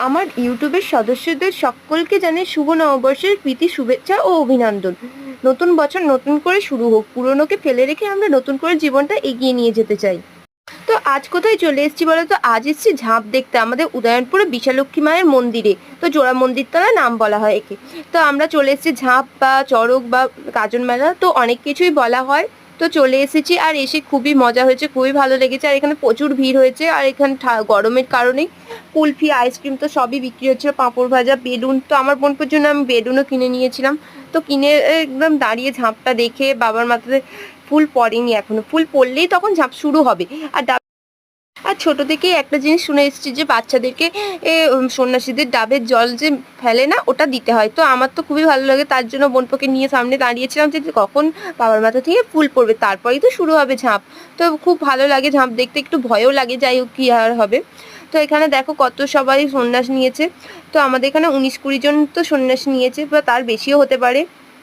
আমার ইউটিউবের সদস্যদের সকলকে জানাই শুভ নববর্ষের প্রীতি শুভেচ্ছা ও অভিনন্দন। নতুন বছর নতুন করে শুরু হোক, পুরনোকে ফেলে রেখে আমরা নতুন করে জীবনটা এগিয়ে নিয়ে যেতে চাই। তো আজ কোথায় চলে এসেছি বলো তো? আজ এসেছি ঝাঁপ দেখতে আমাদের উদয়নপুরে বিশালক্ষী মায়ের মন্দিরে। তো জোড়া মন্দির তলা নাম বলা হয় একে। তো আমরা চলে এসেছি ঝাঁপ বা চড়ক বা গাজন মেলা, তো অনেক কিছুই বলা হয়। তো চলে এসেছি, আর এসে খুবই মজা হয়েছে, খুবই ভালো লেগেছে। আর এখানে প্রচুর ভিড় হয়েছে, আর এখানে গরমের কারণে কুলফি আইসক্রিম তো সবই বিক্রি হচ্ছিল, পাঁপড় ভাজা, বেলুন। তো আমার বোনপোর জন্য আমি বেলুনও কিনে নিয়েছিলাম। তো কিনে একদম দাঁড়িয়ে ঝাঁপটা দেখে, বাবার মাথাতে ফুল পড়েনি এখনো, ফুল পড়লেই তখন ঝাঁপ শুরু হবে। আর আর ছোট থেকেই একটা জিনিস শুনে এসেছি যে বাচ্চাদেরকে সন্ন্যাসীদের ডাবের জল যে ফেলে না, ওটা দিতে হয়। তো আমার তো খুবই ভালো লাগে, তার জন্য বোনপোকে নিয়ে সামনে দাঁড়িয়েছিলাম যে কখন বাবার মাথা থেকে ফুল পড়বে, তারপরেই তো শুরু হবে ঝাঁপ। তো খুব ভালো লাগে ঝাঁপ দেখতে, একটু ভয়ও লাগে, যাই হোক কী আর হবে। তো এখানে দেখো কত সবাই সন্ন্যাস নিয়েছে। তো আমাদের এখানে 19-20 জন তো সন্ন্যাস নিয়েছে, বা তার বেশিও হতে পারে।